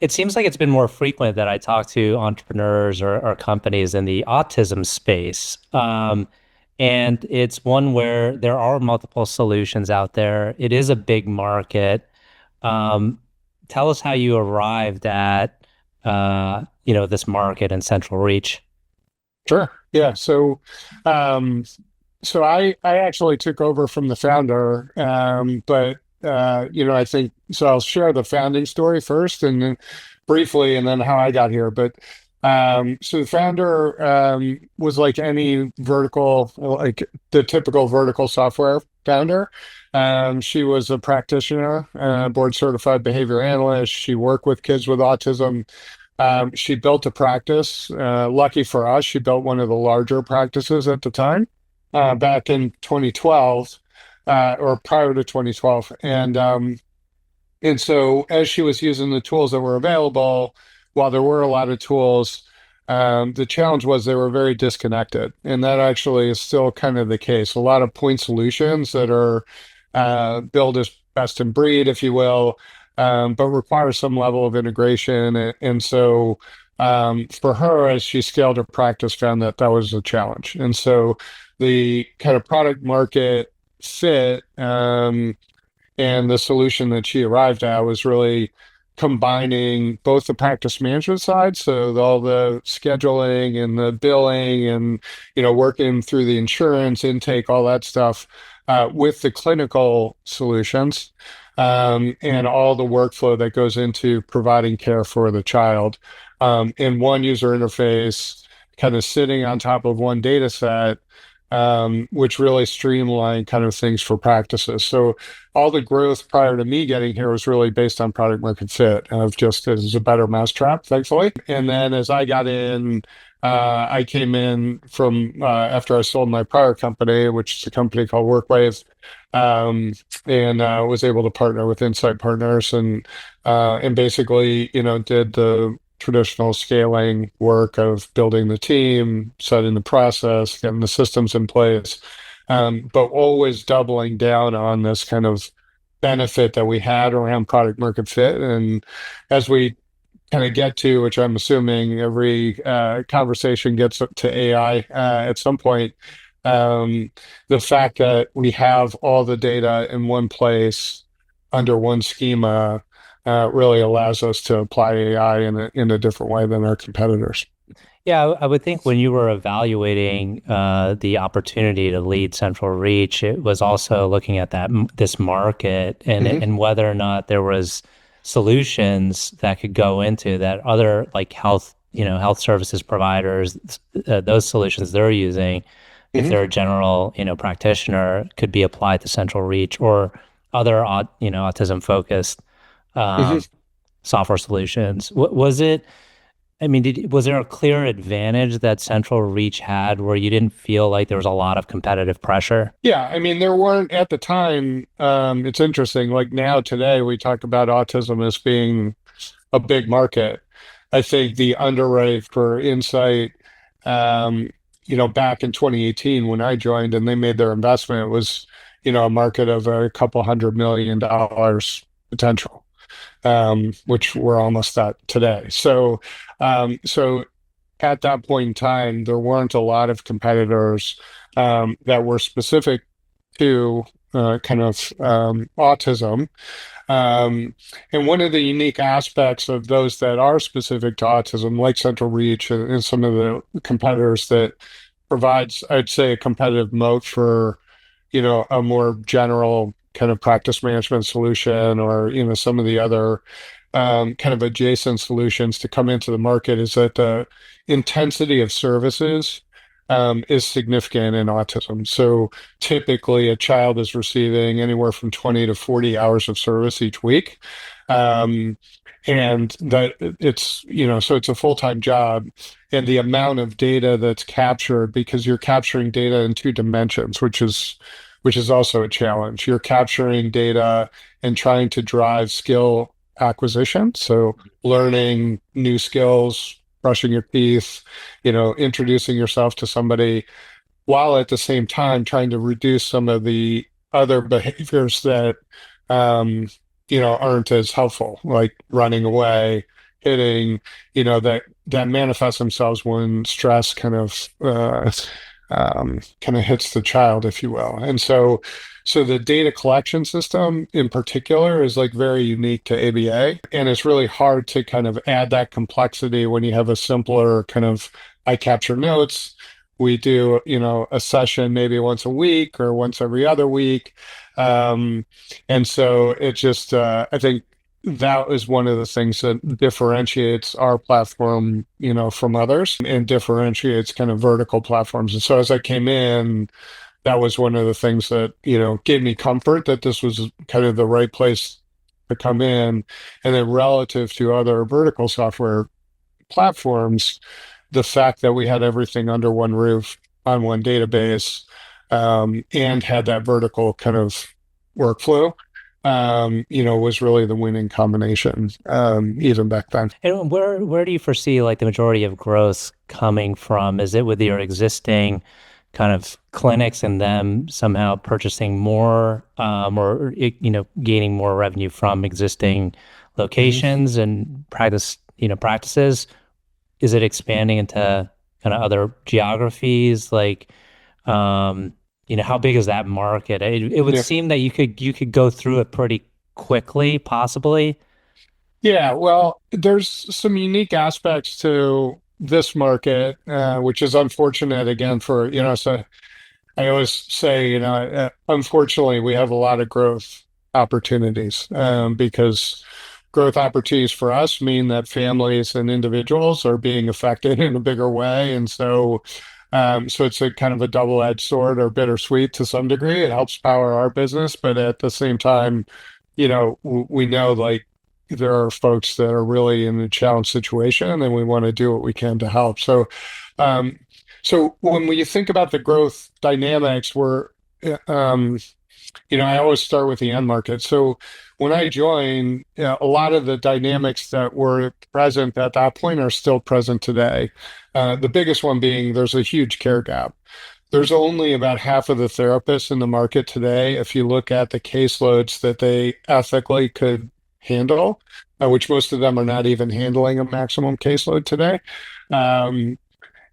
It seems like it's been more frequent that I talk to entrepreneurs or companies in the autism space. And it's one where there are multiple solutions out there. It is a big market. Um, Tell us how you arrived at, this market and Central Reach. Sure. Yeah. Um, so I actually took over from the founder, but I think so. I'll share the founding story first, and then briefly, and then how I got here. But so the founder was like any vertical, like the typical vertical software founder. She was a practitioner, board certified behavior analyst. She worked with kids with autism. She built a practice. Lucky for us, she built one of the larger practices at the time, back in 2012, or prior to 2012. And so as she was using the tools that were available, while there were a lot of tools, the challenge was they were very disconnected. And that actually is still kind of the case. A lot of point solutions that are billed as best in breed, if you will, but require some level of integration. And so for her, as she scaled her practice, found that that was a challenge. And so the kind of product market fit, and the solution that she arrived at was really combining both the practice management side, so all the scheduling and the billing and working through the insurance intake, all that stuff, with the clinical solutions, and all the workflow that goes into providing care for the child, in one user interface, kind of sitting on top of one data set, which really streamlined kind of things for practices. So all the growth prior to me getting here was really based on product market fit of just as a better mousetrap, thankfully. And then as I got in, I came in from after I sold my prior company, which is a company called WorkWave, and was able to partner with Insight Partners, and basically, did the traditional scaling work of building the team, setting the process, getting the systems in place, but always doubling down on this kind of benefit that we had around product market fit. And as we kind of get to, which I'm assuming every conversation gets to AI at some point, the fact that we have all the data in one place under one schema really allows us to apply AI in a different way than our competitors. Yeah, I would think when you were evaluating the opportunity to lead Central Reach, it was also looking at this market Hmm. and whether or not there was solutions that could go into that other like health services providers, those solutions they're using, if Hmm. they're a general, practitioner, could be applied to Central Reach or other, autism focused Hmm. um, software solutions. Was it? I mean, was there a clear advantage that Central Reach had where you didn't feel like there was a lot of competitive pressure? Yeah, I mean, there weren't at the time. It's interesting. Like now, today, we talk about autism as being a big market. I think the underwrite for Insight, um, back in 2018 when I joined and they made their investment, it was, a market of a couple $100 million potential, which we're almost at today. So at that point in time, there weren't a lot of competitors that were specific to kind of autism. Um, and one of the unique aspects of those that are specific to autism, like Central Reach and some of the competitors that provides, I'd say, a competitive moat for, a more general kind of practice management solution, or, some of the other kind of adjacent solutions to come into the market, is that the intensity of services is significant in autism. So typically, a child is receiving anywhere from 20 to 40 hours of service each week. Um, and that it's, so it's a full-time job. And the amount of data that's captured, because you're capturing data in two dimensions, which is also a challenge. You're capturing data and trying to drive skill acquisition. So learning new skills, brushing your teeth, introducing yourself to somebody, while at the same time trying to reduce some of the other behaviors that, aren't as helpful, like running away, hitting, that manifest themselves when stress kind of hits the child, if you will. And so the data collection system in particular is like very unique to ABA, and it's really hard to kind of add that complexity when you have a simpler kind of I capture notes. We do, a session maybe once a week or once every other week. And so it just, I think that is one of the things that differentiates our platform, from others and differentiates kind of vertical platforms. And so as I came in, that was one of the things that, gave me comfort that this was kind of the right place to come in. And then relative to other vertical software platforms, the fact that we had everything under one roof on one database, and had that vertical kind of workflow, was really the winning combination, even back then. And where do you foresee like the majority of growth coming from? Is it with your existing kind of clinics and them somehow purchasing more, or gaining more revenue from existing locations and practices? Is it expanding into kind of other geographies? Like, how big is that market? It would Yeah. seem that you could go through it pretty quickly, possibly. Yeah, well, there's some unique aspects to this market, which is unfortunate again so I always say, unfortunately, we have a lot of growth opportunities, because growth opportunities for us mean that families and individuals are being affected in a bigger way. And so it's a kind of a double-edged sword or bittersweet to some degree. It helps power our business, but at the same time, we know like there are folks that are really in a challenged situation, and we want to do what we can to help. Um, so when you think about the growth dynamics, um, I always start with the end market. So when I joined, a lot of the dynamics that were present at that point are still present today. The biggest one being there's a huge care gap. There's only about half of the therapists in the market today. If you look at the caseloads that they ethically could handle, which most of them are not even handling a maximum caseload today. Um,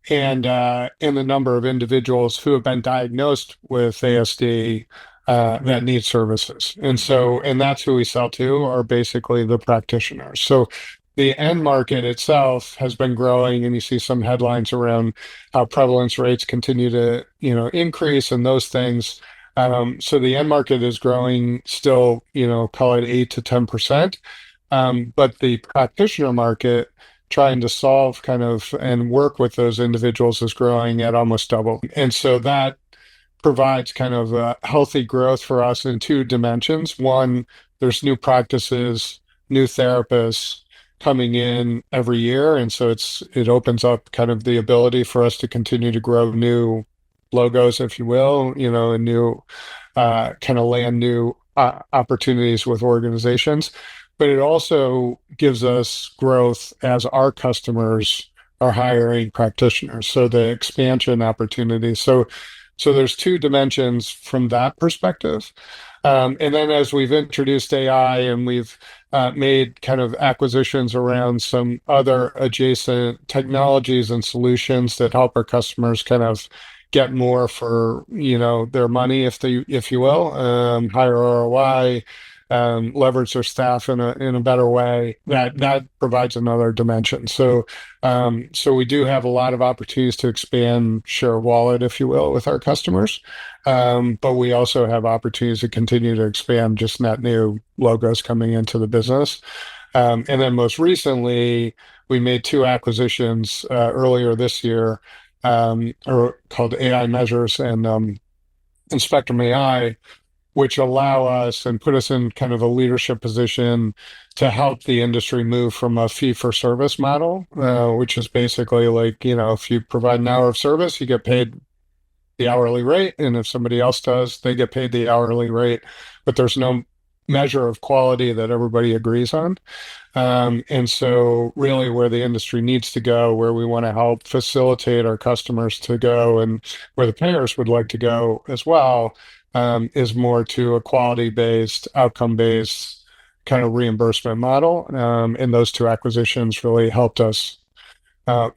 and the number of individuals who have been diagnosed with ASD, that need services. And that's who we sell to, are basically the practitioners. So the end market itself has been growing, and you see some headlines around how prevalence rates continue to, increase and those things. So the end market is growing still, call it 8 to 10%. But the practitioner market, trying to solve kind of and work with those individuals, is growing at almost double. And so that provides kind of a healthy growth for us in two dimensions. One, there's new practices, new therapists coming in every year. And so it opens up kind of the ability for us to continue to grow new logos, if you will, and new, kind of land new opportunities with organizations. But it also gives us growth as our customers are hiring practitioners. So the expansion opportunities. So there's two dimensions from that perspective. And then as we've introduced AI and we've made kind of acquisitions around some other adjacent technologies and solutions that help our customers kind of get more for, their money, if you will, higher ROI, leverage their staff in a better way. That provides another dimension. So we do have a lot of opportunities to expand share of wallet, if you will, with our customers. But we also have opportunities to continue to expand just net new logos coming into the business. And then most recently, we made two acquisitions earlier this year, or called AI Measures and Spectrum AI, which allow us and put us in kind of a leadership position to help the industry move from a fee for service model, which is basically like, if you provide an hour of service, you get paid the hourly rate. And if somebody else does, they get paid the hourly rate, but there's no measure of quality that everybody agrees on. And so really where the industry needs to go, where we want to help facilitate our customers to go, and where the payers would like to go as well, is more to a quality-based, outcome-based kind of reimbursement model. And those two acquisitions really helped us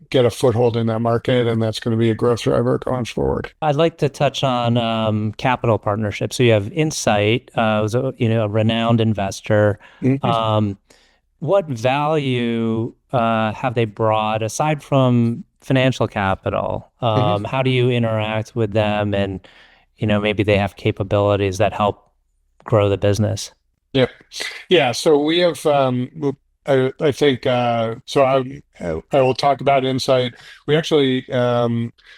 get a foothold in that market, and that's going to be a growth driver going forward. I'd like to touch on capital partnerships. So you have Insight, was a renowned investor. Mhm. Um, what value have they brought aside from financial capital? Mhm. How do you interact with them, and maybe they have capabilities that help grow the business? Yep. Yeah. So we have, I think, so I will talk about Insight. We actually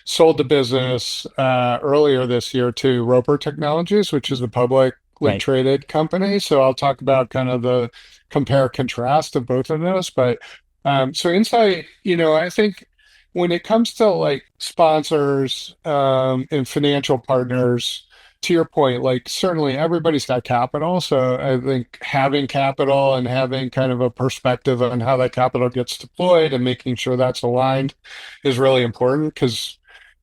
sold the business earlier this year to Roper Technologies, which is a publicly Right. traded company. So I'll talk about kind of the compare contrast of both of those. But so Insight, I think when it comes to like sponsors and financial partners, to your point, like certainly everybody's got capital. So I think having capital and having kind of a perspective on how that capital gets deployed and making sure that's aligned is really important because,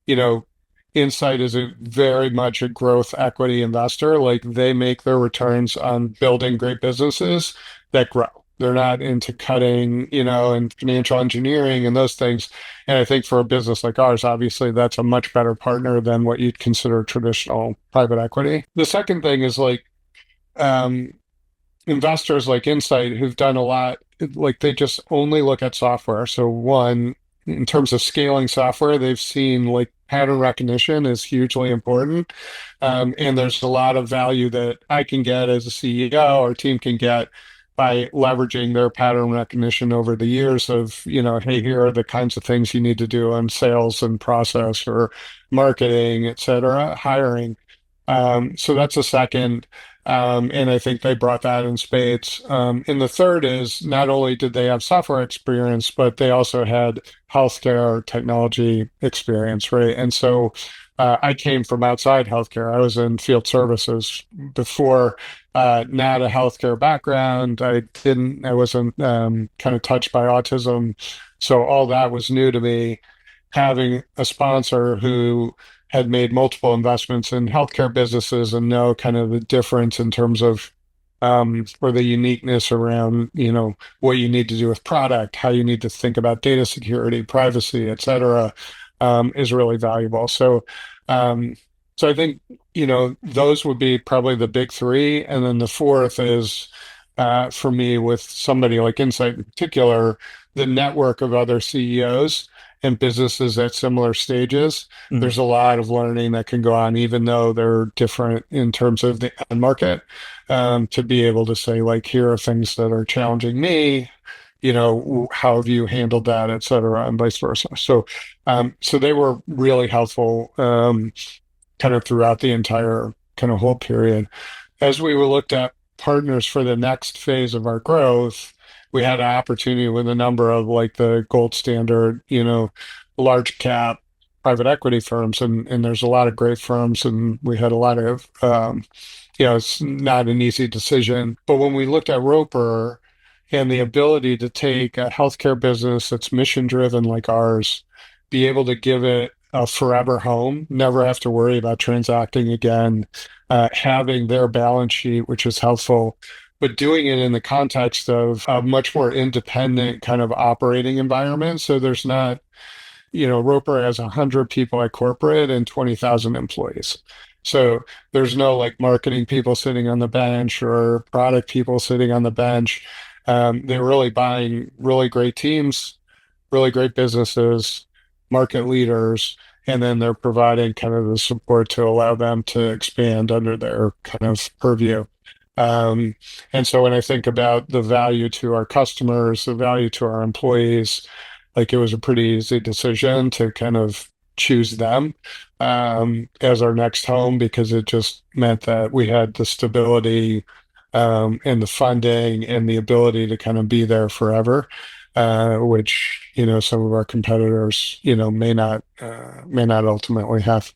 you know, Insight is a very much a growth equity investor. Like they make their returns on building great businesses that grow. They're not into cutting, and financial engineering and those things. And I think for a business like ours, obviously that's a much better partner than what you'd consider traditional private equity. The second thing is like um, investors like Insight who've done a lot, like they just only look at software. So one, in terms of scaling software, they've seen like pattern recognition is hugely important. And there's a lot of value that I can get as a CEO or team can get by leveraging their pattern recognition over the years of, hey, here are the kinds of things you need to do on sales and process or marketing, et cetera, hiring. So that's a second. And I think they brought that in spades. And the third is not only did they have software experience, but they also had healthcare technology experience, right? And so I came from outside healthcare. I was in field services before, not a healthcare background. I wasn't kind of touched by autism. So all that was new to me. Having a sponsor who had made multiple investments in healthcare businesses and know kind of the difference in terms of or the uniqueness around, what you need to do with product, how you need to think about data security, privacy, et cetera, is really valuable. Um, so I think, those would be probably the big three. And then the fourth is, for me, with somebody like Insight in particular, the network of other CEOs and businesses at similar stages. Mm. There's a lot of learning that can go on, even though they're different in terms of the end market, to be able to say, like, here are things that are challenging me, how have you handled that, et cetera, and vice versa. So they were really helpful, kind of throughout the entire kind of whole period. As we were looked at partners for the next phase of our growth, we had an opportunity with a number of like the gold standard, large cap private equity firms, and there's a lot of great firms, and we had a lot of, it's not an easy decision. But when we looked at Roper and the ability to take a healthcare business that's mission driven like ours, be able to give it a forever home, never have to worry about transacting again, having their balance sheet, which is helpful, but doing it in the context of a much more independent kind of operating environment. So there's not, Roper has 100 people at corporate and 20,000 employees. So there's no like marketing people sitting on the bench or product people sitting on the bench. They're really buying really great teams, really great businesses, market leaders, and then they're providing kind of the support to allow them to expand under their kind of purview. Um, and so when I think about the value to our customers, the value to our employees, like it was a pretty easy decision to kind of choose them as our next home because it just meant that we had the stability and the funding and the ability to kind of be there forever, which some of our competitors may not ultimately have.